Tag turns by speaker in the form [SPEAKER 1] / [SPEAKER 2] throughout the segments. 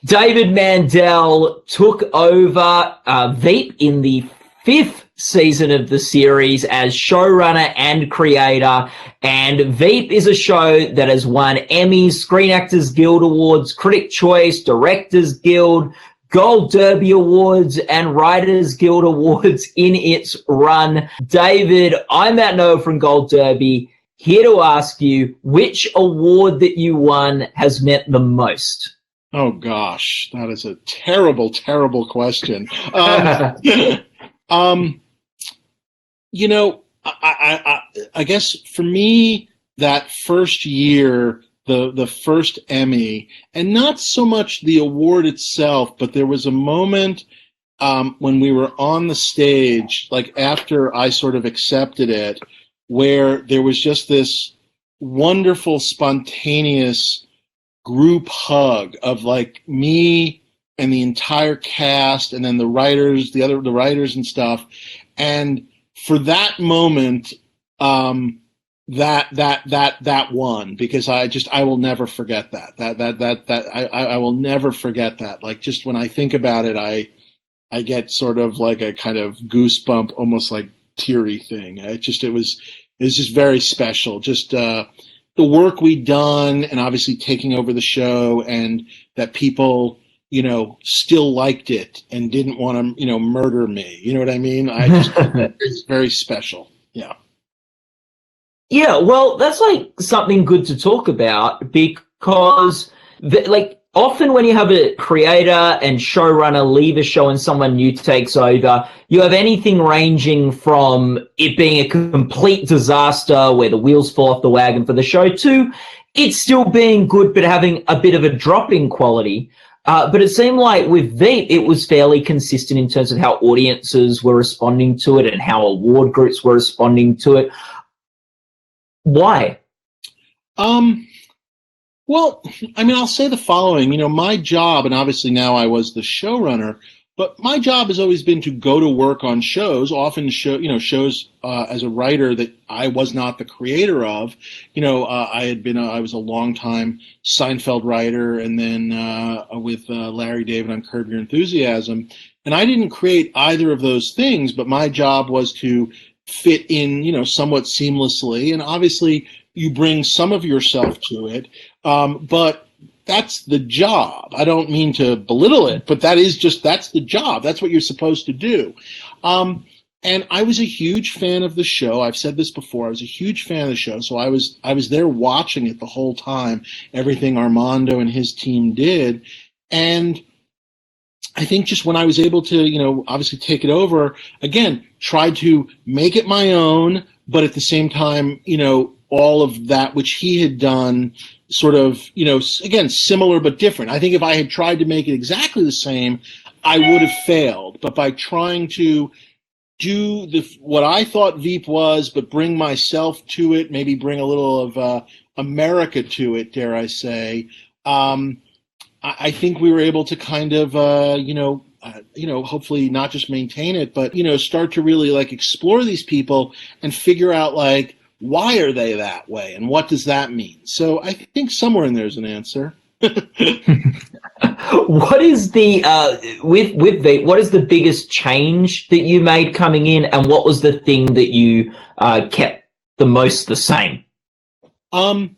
[SPEAKER 1] David Mandel took over Veep in the 5th season of the series as showrunner and creator. And Veep is a show that has won Emmys, Screen Actors Guild Awards, Critic Choice, Directors Guild, Gold Derby Awards, and Writers Guild Awards in its run. David, I'm Matt Noah from Gold Derby, here to ask you which award that you won has meant the most.
[SPEAKER 2] Oh, gosh, that is a terrible, terrible question. You know, I guess for me, that first year, the first Emmy, and not so much the award itself, but there was a moment when we were on the stage, like after I sort of accepted it, where there was just this wonderful, spontaneous group hug of like me and the entire cast, and then the writers, the writers and stuff. And for that moment, that won, because I will never forget that. I will never forget that. Like, just when I think about it, I get sort of like a kind of goosebump, almost like teary thing. It was just very special. Just the work we'd done, and obviously taking over the show, and that people, you know, still liked it and didn't want to, you know, murder me. You know what I mean? It's very special. Yeah.
[SPEAKER 1] Yeah, well, that's like something good to talk about, because often when you have a creator and showrunner leave a show and someone new takes over, you have anything ranging from it being a complete disaster where the wheels fall off the wagon for the show to it still being good but having a bit of a drop in quality. But it seemed like with Veep, it was fairly consistent in terms of how audiences were responding to it and how award groups were responding to it. Why?
[SPEAKER 2] Well, I mean, I'll say the following. You know, my job, and obviously now I was the showrunner, but my job has always been to go to work on shows, often shows as a writer that I was not the creator of. You know, I was a longtime Seinfeld writer, and then with Larry David on Curb Your Enthusiasm. And I didn't create either of those things, but my job was to fit in, you know, somewhat seamlessly. And obviously you bring some of yourself to it. But that's the job. I don't mean to belittle it, but that's the job. That's what you're supposed to do. And I was a huge fan of the show. I've said this before. I was a huge fan of the show. So I was there watching it the whole time, everything Armando and his team did. And I think just when I was able to, you know, obviously take it over, again, tried to make it my own, but at the same time, you know, all of that which he had done, sort of, you know, again, similar but different. I think if I had tried to make it exactly the same, I would have failed. But by trying to do what I thought Veep was, but bring myself to it, maybe bring a little of America to it, dare I say, I think we were able to kind of, hopefully not just maintain it, but, you know, start to really like explore these people and figure out like, why are they that way? And what does that mean? So I think somewhere in there's an answer.
[SPEAKER 1] What is the, with Veep, what is the biggest change that you made coming in, and what was the thing that you kept the most the same?
[SPEAKER 2] I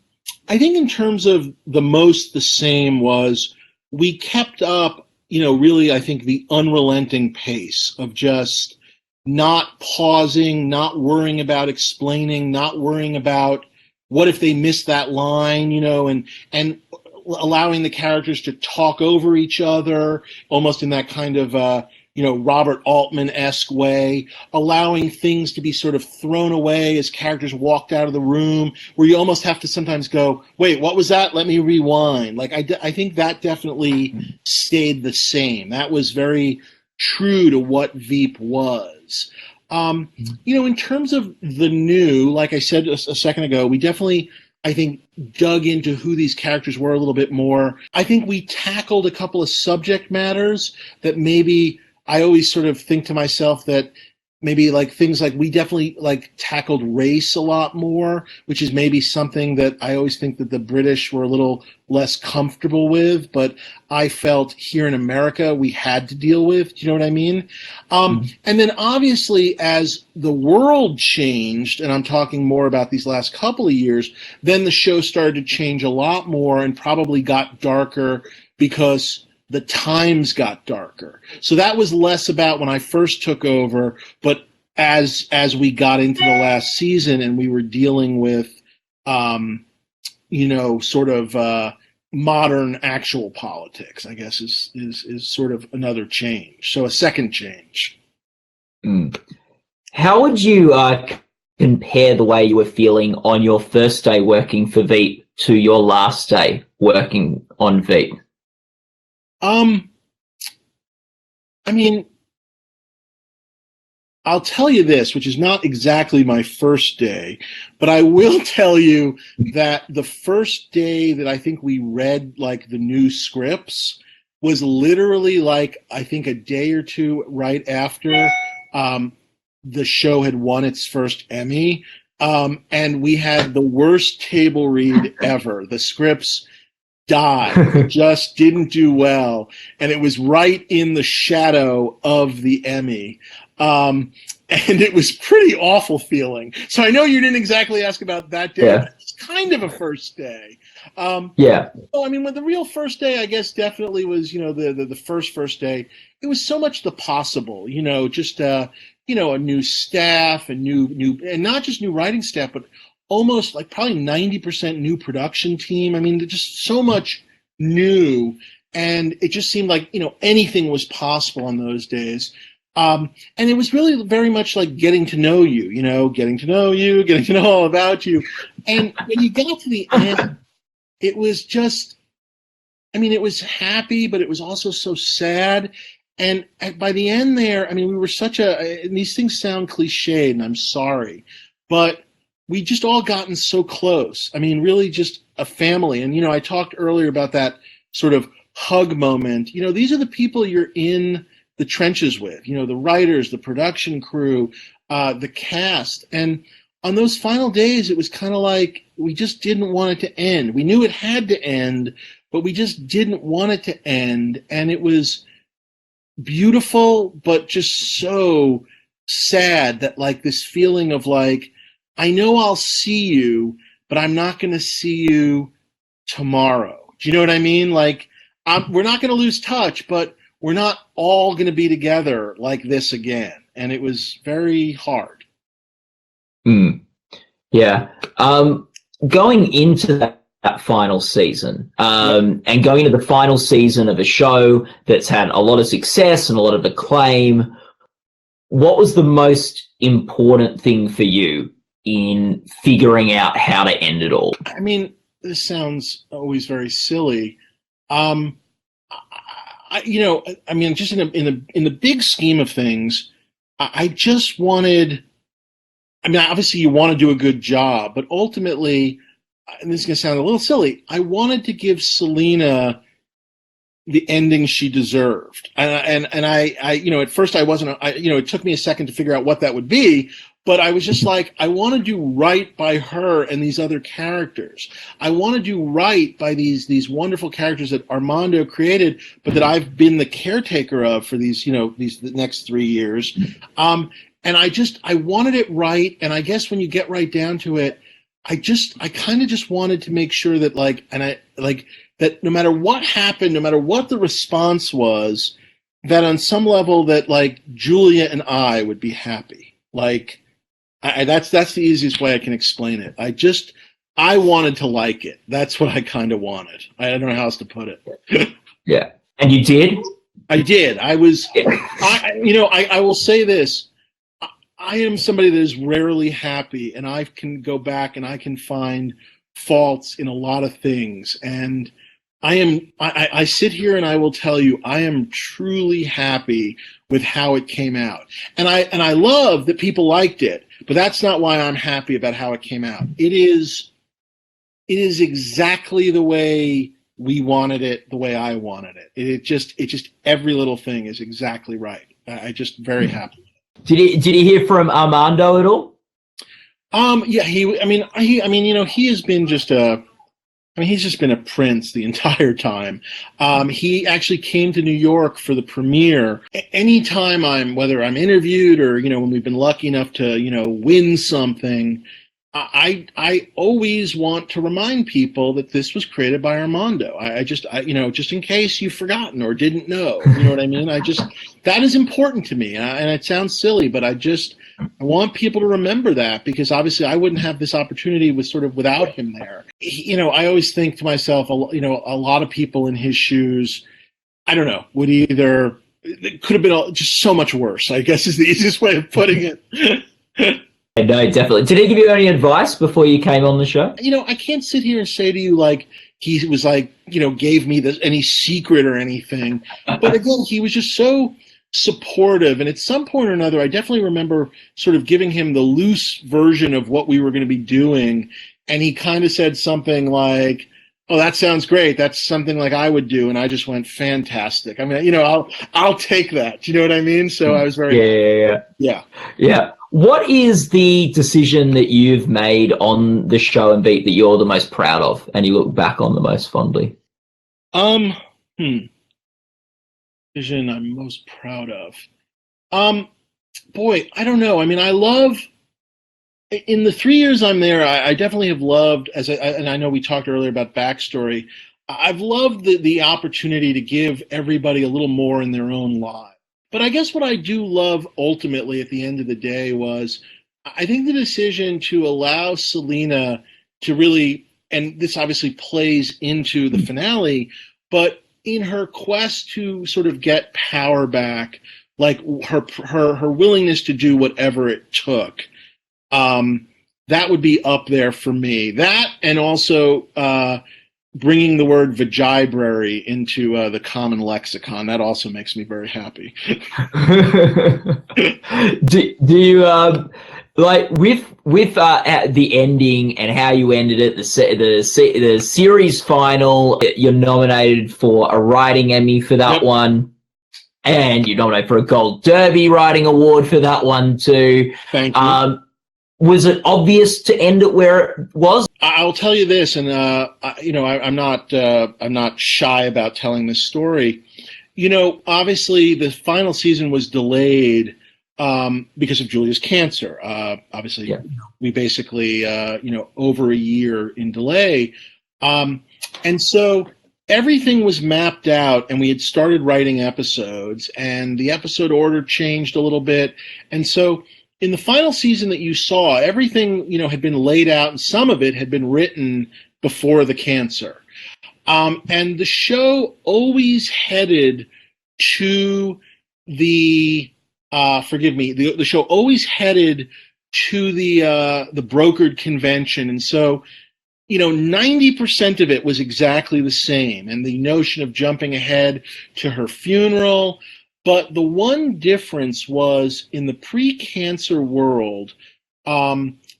[SPEAKER 2] think in terms of the most the same was we kept up, you know, really, I think the unrelenting pace of just not pausing, not worrying about explaining, not worrying about what if they missed that line, you know, and allowing the characters to talk over each other, almost in that kind of, Robert Altman-esque way, allowing things to be sort of thrown away as characters walked out of the room, where you almost have to sometimes go, wait, what was that? Let me rewind. Like, I think that definitely stayed the same. That was very true to what Veep was. In terms of the new, like I said a second ago, we definitely, I think, dug into who these characters were a little bit more. I think we tackled a couple of subject matters that maybe I always sort of think to myself that maybe like things like we definitely like tackled race a lot more, which is maybe something that I always think that the British were a little less comfortable with, but I felt here in America we had to deal with. Do you know what I mean? And then obviously as the world changed, and I'm talking more about these last couple of years, then the show started to change a lot more and probably got darker because the times got darker. So that was less about when I first took over, but as we got into the last season and we were dealing with, sort of modern actual politics, I guess is sort of another change. So a second change.
[SPEAKER 1] How would you compare the way you were feeling on your first day working for Veep to your last day working on Veep?
[SPEAKER 2] I mean, I'll tell you this, which is not exactly my first day, but I will tell you that the first day that I think we read like the new scripts was literally like, I think a day or two right after the show had won its first Emmy. And we had the worst table read ever. The scripts died, just didn't do well, and it was right in the shadow of the Emmy, and it was pretty awful feeling. So I know you didn't exactly ask about that day, but it's kind of a first day. So I mean, when the real first day, I guess, definitely was, the first day. It was so much the possible, just a new staff and new, and not just new writing staff, but almost like probably 90% new production team. I mean, just so much new, and it just seemed like, anything was possible on those days. And it was really very much like getting to know you, getting to know all about you. And when you got to the end, it was just, I mean, it was happy, but it was also so sad. And by the end there, I mean, we were and these things sound cliched, and I'm sorry, but we just all gotten so close. I mean, really just a family. And, I talked earlier about that sort of hug moment. These are the people you're in the trenches with, the writers, the production crew, the cast. And on those final days, it was kind of like we just didn't want it to end. We knew it had to end, but we just didn't want it to end. And it was beautiful, but just so sad that like this feeling of like, I know I'll see you, but I'm not going to see you tomorrow. Do you know what I mean? Like, we're not going to lose touch, but we're not all going to be together like this again. And it was very hard.
[SPEAKER 1] Yeah. Going into that final season, and going into the final season of a show that's had a lot of success and a lot of acclaim, what was the most important thing for you in figuring out how to end it all?
[SPEAKER 2] I mean, this sounds always very silly. Just in the big scheme of things, I just wanted. I mean, obviously, you want to do a good job, but ultimately, and this is going to sound a little silly, I wanted to give Selina the ending she deserved, and I at first I wasn't. It took me a second to figure out what that would be. But I was just like, I want to do right by her and these other characters. I want to do right by these wonderful characters that Armando created, but that I've been the caretaker of for the next 3 years. And I wanted it right. And I guess when you get right down to it, I kind of just wanted to make sure that that no matter what happened, no matter what the response was, that on some level that like Julia and I would be happy. Like, that's the easiest way I can explain it. I wanted to like it. That's what I kind of wanted. I don't know how else to put it.
[SPEAKER 1] Yeah. And you did?
[SPEAKER 2] I did. I will say this. I am somebody that is rarely happy, and I can go back and I can find faults in a lot of things. And I sit here and I will tell you, I am truly happy with how it came out. And I love that people liked it, but that's not why I'm happy about how it came out. It is exactly the way we wanted it, the way I wanted it. It just every little thing is exactly right. I just very happy.
[SPEAKER 1] Did he hear from Armando at all?
[SPEAKER 2] Yeah, he has been just he's just been a prince the entire time. He actually came to New York for the premiere. Anytime whether I'm interviewed or, when we've been lucky enough to, win something, I always want to remind people that this was created by Armando. Just in case you've forgotten or didn't know, you know what I mean? That is important to me. And it sounds silly, but I want people to remember that, because obviously I wouldn't have this opportunity without him there. I always think to myself, a lot of people in his shoes, I don't know, it could have been just so much worse, I guess, is the easiest way of putting it.
[SPEAKER 1] No, definitely. Did he give you any advice before you came on the show?
[SPEAKER 2] I can't sit here and say to you he was gave me any secret or anything. But again, he was just so supportive. And at some point or another, I definitely remember sort of giving him the loose version of what we were going to be doing. And he kind of said something like, "Oh, that sounds great. That's something like I would do." And I just went, "Fantastic." I mean, I'll take that. Do you know what I mean? So I was very
[SPEAKER 1] Yeah. What is the decision that you've made on the show and Veep that you're the most proud of, and you look back on the most fondly?
[SPEAKER 2] Decision I'm most proud of. Boy, I don't know. I mean, I love. In the 3 years I'm there, I definitely have loved, and I know we talked earlier about backstory, I've loved the opportunity to give everybody a little more in their own lives. But I guess what I do love ultimately at the end of the day was, I think the decision to allow Selina to really, and this obviously plays into the finale, but in her quest to sort of get power back, like her willingness to do whatever it took, that would be up there for me. That, and also bringing the word vagibrary into the common lexicon, that also makes me very happy.
[SPEAKER 1] do you like with the ending and how you ended it, the series final? You're nominated for a writing Emmy for that one, and you're nominated for a Gold Derby writing award for that one too.
[SPEAKER 2] Thank you.
[SPEAKER 1] Was it obvious to end it where it was?
[SPEAKER 2] I'll tell you this, and I'm not shy about telling this story. Obviously, the final season was delayed because of Julia's cancer. Obviously, we basically over a year in delay, and so everything was mapped out, and we had started writing episodes, and the episode order changed a little bit, and so. In the final season that you saw, everything, had been laid out, and some of it had been written before the cancer. And the show always headed to the show always headed to the brokered convention. And so, 90% of it was exactly the same. And the notion of jumping ahead to her funeral. But the one difference was in the pre-cancer world,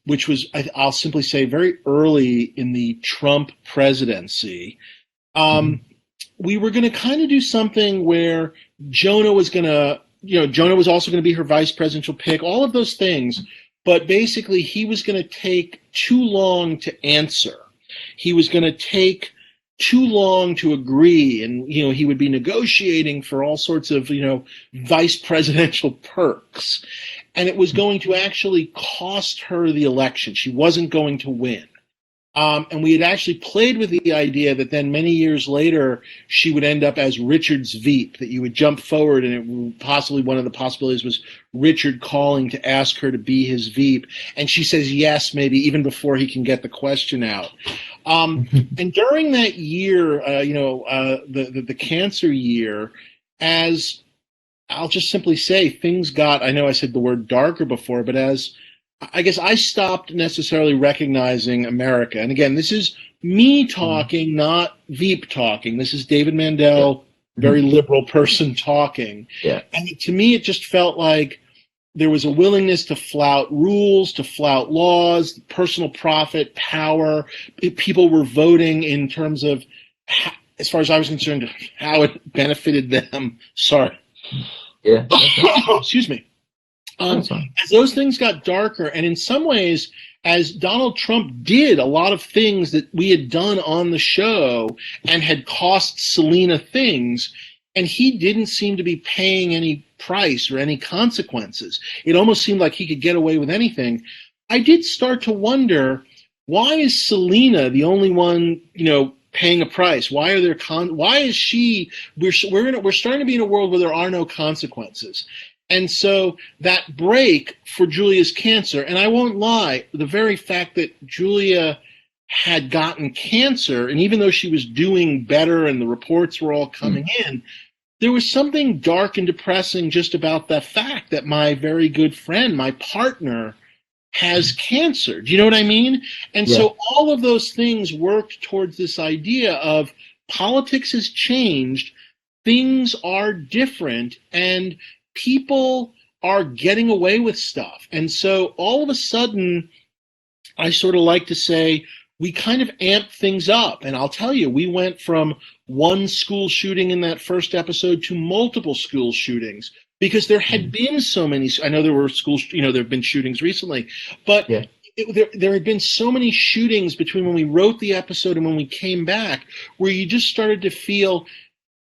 [SPEAKER 2] which was, I'll simply say, very early in the Trump presidency, we were going to kind of do something where Jonah was also going to be her vice presidential pick, all of those things. But basically, he was going to take too long to answer. He was going to take too long to agree, and he would be negotiating for all sorts of vice presidential perks, and it was going to actually cost her the election. She wasn't going to win, and we had actually played with the idea that then many years later she would end up as Richard's Veep, that you would jump forward and it possibly one of the possibilities was Richard calling to ask her to be his Veep, and she says yes, maybe even before he can get the question out. And during that year, the cancer year, as I'll just simply say, things got, I know I said the word darker before, but as I guess I stopped necessarily recognizing America. And again, this is me talking, not Veep talking. This is David Mandel, very liberal person talking. Yeah. And to me, it just felt like there was a willingness to flout rules, to flout laws, personal profit, power. People were voting in terms of, as far as I was concerned, how it benefited them. Sorry.
[SPEAKER 1] Yeah.
[SPEAKER 2] Excuse me.
[SPEAKER 1] That's fine.
[SPEAKER 2] As those things got darker, and in some ways, as Donald Trump did a lot of things that we had done on the show and had cost Selina things, and he didn't seem to be paying any price or any consequences. It almost seemed like he could get away with anything. I did start to wonder, why is Selina the only one, paying a price? Why are there why is she? We're starting to be in a world where there are no consequences. And so that break for Julia's cancer, and I won't lie, the very fact that Julia had gotten cancer, and even though she was doing better and the reports were all coming in, there was something dark and depressing just about the fact that my very good friend, my partner, has cancer. Do you know what I mean? And so all of those things worked towards this idea of politics has changed, things are different, and people are getting away with stuff. And so all of a sudden, I sort of like to say, we kind of amped things up. And I'll tell you, we went from one school shooting in that first episode to multiple school shootings because there had been so many. I know there were there have been shootings recently, but there had been so many shootings between when we wrote the episode and when we came back, where you just started to feel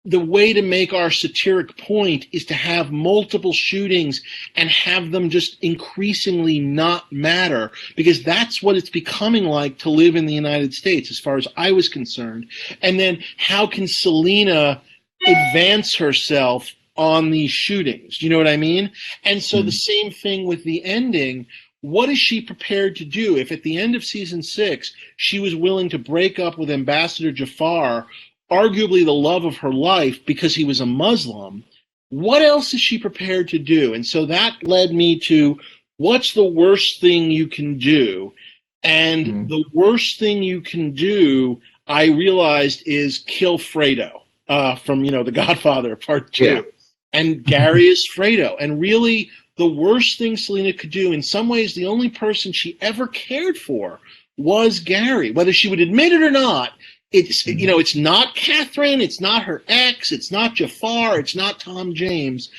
[SPEAKER 2] the way to make our satiric point is to have multiple shootings and have them just increasingly not matter, because that's what it's becoming like to live in the United States, as far as I was concerned. And then how can Selina advance herself on these shootings? Do you know what I mean? And so the same thing with the ending. What is she prepared to do if at the end of season 6 she was willing to break up with Ambassador Jafar, arguably the love of her life, because he was a Muslim? What else is she prepared to do? And so that led me to, what's the worst thing you can do? And the worst thing you can do, I realized, is kill Fredo from, The Godfather Part 2. Yeah. And Gary is Fredo. And really, the worst thing Selina could do, in some ways the only person she ever cared for, was Gary. Whether she would admit it or not, it's not Catherine, it's not her ex, it's not Jafar, it's not Tom James.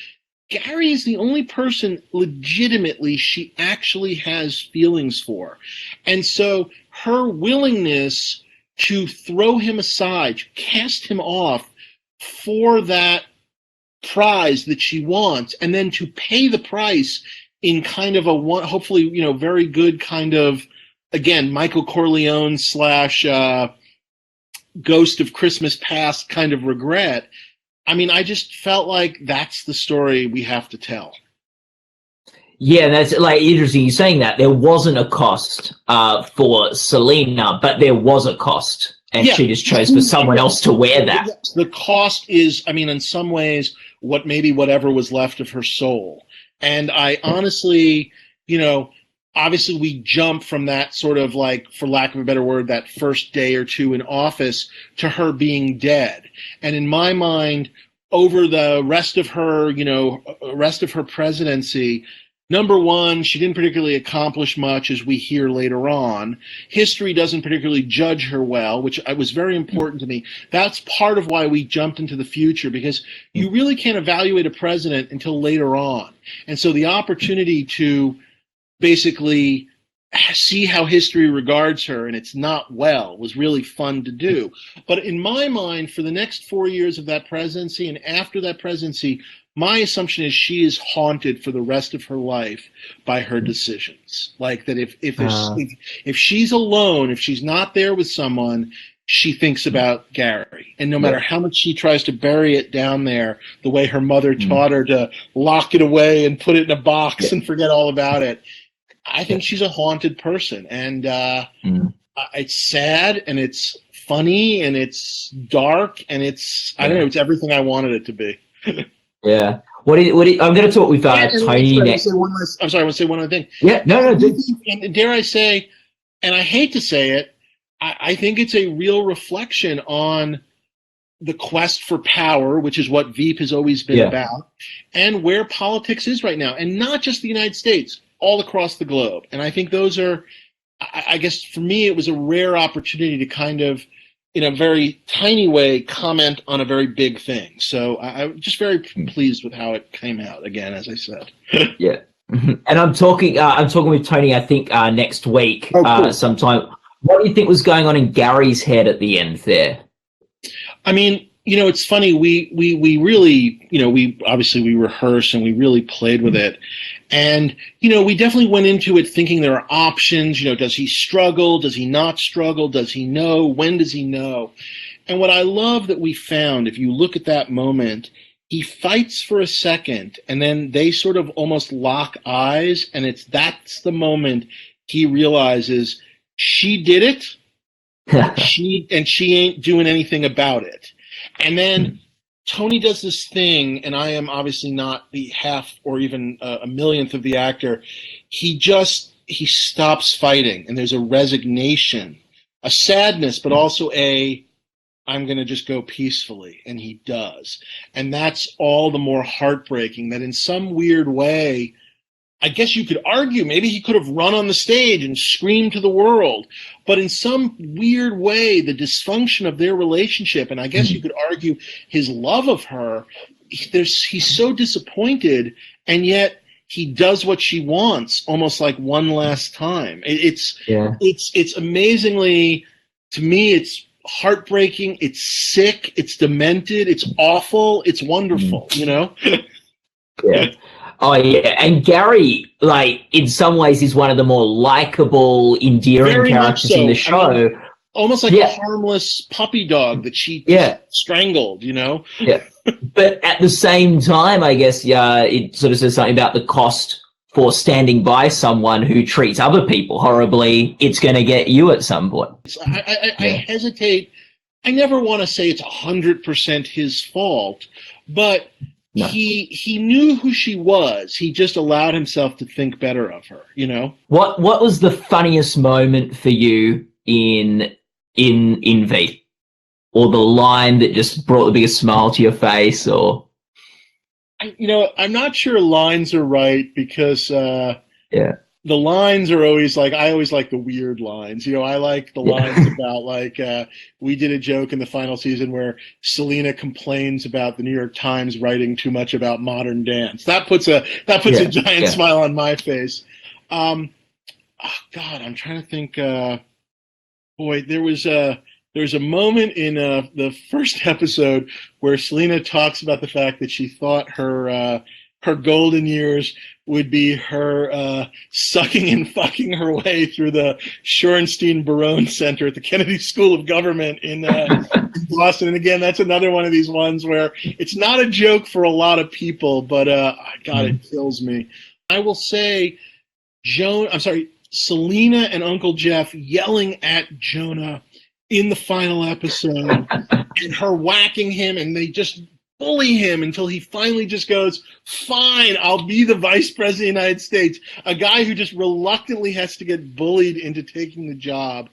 [SPEAKER 2] Gary is the only person legitimately she actually has feelings for. And so her willingness to throw him aside, to cast him off for that prize that she wants, and then to pay the price in kind of a hopefully, very good kind of, again, Michael Corleone / Ghost of Christmas Past kind of regret. I mean, I just felt like that's the story we have to tell.
[SPEAKER 1] Yeah, that's like interesting you saying that. There wasn't a cost for Selina, but there was a cost, and she just chose for someone else to wear that.
[SPEAKER 2] The cost is, I mean, in some ways, whatever was left of her soul. And I honestly, obviously we jump from that sort of, like, for lack of a better word, that first day or two in office to her being dead. And in my mind, over the rest of her presidency, number one, she didn't particularly accomplish much, as we hear later on. History doesn't particularly judge her well, which was very important to me. That's part of why we jumped into the future, because you really can't evaluate a president until later on. And so the opportunity to basically see how history regards her, and it's not well, was really fun to do. But in my mind, for the next 4 years of that presidency and after that presidency, my assumption is she is haunted for the rest of her life by her decisions. Like that if she's alone, if she's not there with someone, she thinks about Gary. And no matter how much she tries to bury it down there, the way her mother taught her to lock it away and put it in a box and forget all about it, I think she's a haunted person. And it's sad, and it's funny, and it's dark, and it's, I don't know, it's everything I wanted it to be.
[SPEAKER 1] Yeah. I'm going to talk with Tony next.
[SPEAKER 2] I'm sorry, I want to say one other thing.
[SPEAKER 1] Yeah, no.
[SPEAKER 2] And dare I say, and I hate to say it, I think it's a real reflection on the quest for power, which is what Veep has always been about, and where politics is right now. And not just the United States, all across the globe. And I think those are, I guess for me, it was a rare opportunity to kind of, in a very tiny way, comment on a very big thing. So I'm just very pleased with how it came out, again, as I said.
[SPEAKER 1] Yeah. And I'm talking with Tony, I think, next week,
[SPEAKER 2] cool.
[SPEAKER 1] sometime. What do you think was going on in Gary's head at the end there?
[SPEAKER 2] I mean, it's funny. We really, we rehearsed and we really played with it. And, we definitely went into it thinking there are options. Does he struggle? Does he not struggle? Does he know? When does he know? And what I love that we found, if you look at that moment, he fights for a second and then they sort of almost lock eyes. And that's the moment he realizes she did it. she ain't doing anything about it. And then Tony does this thing, and I am obviously not the half or even a millionth of the actor. He stops fighting, and there's a resignation, a sadness, but also I'm going to just go peacefully, and he does. And that's all the more heartbreaking that in some weird way, I guess you could argue maybe he could have run on the stage and screamed to the world, but in some weird way, the dysfunction of their relationship, and I guess you could argue his love of her, he's so disappointed, and yet he does what she wants almost like one last time. It's amazingly, to me, it's heartbreaking, it's sick, it's demented, it's awful, it's wonderful,
[SPEAKER 1] Yeah. Oh, yeah. And Gary, in some ways, is one of the more likable, endearing
[SPEAKER 2] Very
[SPEAKER 1] characters in the show.
[SPEAKER 2] I mean, almost like a harmless puppy dog that she strangled, Yeah.
[SPEAKER 1] But at the same time, I guess, it sort of says something about the cost for standing by someone who treats other people horribly. It's going to get you at some point.
[SPEAKER 2] I hesitate. I never want to say it's 100% his fault, but... No. He knew who she was. He just allowed himself to think better of her, What
[SPEAKER 1] was the funniest moment for you in Veep? Or the line that just brought the biggest smile to your face, or
[SPEAKER 2] I'm not sure lines are right because the lines are always I always like the weird lines. I like the lines about we did a joke in the final season where Selina complains about the New York Times writing too much about modern dance. That puts a giant smile on my face. Oh God, I'm trying to think. Boy, there was a moment in the first episode where Selina talks about the fact that she thought her golden years would be her sucking and fucking her way through the Shorenstein Barone Center at the Kennedy School of Government in Boston. And again, that's another one of these ones where it's not a joke for a lot of people, but God, it kills me. I will say Selina and Uncle Jeff yelling at Jonah in the final episode and her whacking him, and they just bully him until he finally just goes, fine, I'll be the vice president of the United States. A guy who just reluctantly has to get bullied into taking the job.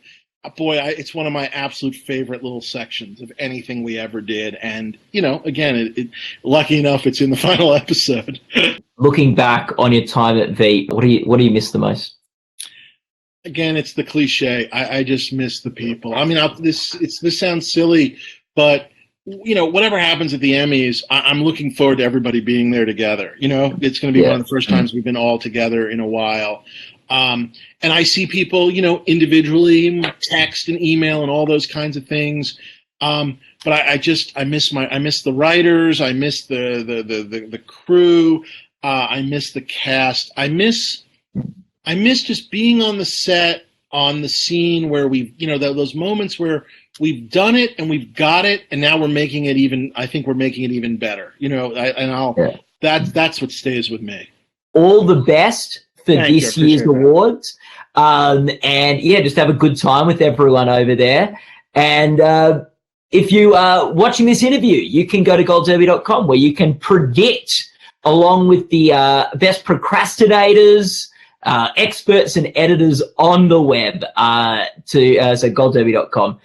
[SPEAKER 2] Boy, it's one of my absolute favorite little sections of anything we ever did. And, again, lucky enough, it's in the final episode.
[SPEAKER 1] Looking back on your time at Veep, what do you miss the most?
[SPEAKER 2] Again, it's the cliche. I just miss the people. I mean, this sounds silly, but whatever happens at the Emmys, I'm looking forward to everybody being there together. It's going to be one of the first times we've been all together in a while. And I see people, individually text and email and all those kinds of things. But I miss the writers. I miss the crew. I miss the cast. I miss just being on the set, on the scene where those moments where we've done it and we've got it, and now we're making it even. I think we're making it even better. That's what stays with me.
[SPEAKER 1] All the best for this year's awards, and just have a good time with everyone over there. And if you are watching this interview, you can go to goldderby.com where you can predict, along with the best procrastinators, experts and editors on the web, so goldderby.com.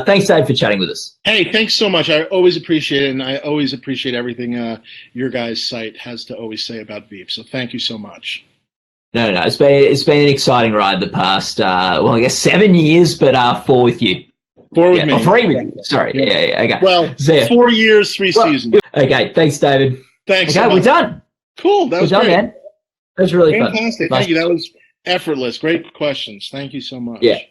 [SPEAKER 1] Thanks, Dave, for chatting with us.
[SPEAKER 2] Hey, thanks so much. I always appreciate it, and I always appreciate everything your guys' site has to always say about Veep. So thank you so much.
[SPEAKER 1] No, it's been an exciting ride the past, I guess 7 years, but 4 with you.
[SPEAKER 2] 4 with me.
[SPEAKER 1] Oh, 3 with you. Sorry. Yeah. Okay.
[SPEAKER 2] Well, 4 years, 3 seasons.
[SPEAKER 1] Okay. Thanks, David.
[SPEAKER 2] Thanks.
[SPEAKER 1] Okay, we're done.
[SPEAKER 2] Cool. That was
[SPEAKER 1] great,
[SPEAKER 2] man.
[SPEAKER 1] It was really fun.
[SPEAKER 2] Fantastic.
[SPEAKER 1] Nice.
[SPEAKER 2] Thank you. That was effortless. Great questions. Thank you so much.
[SPEAKER 1] Yeah.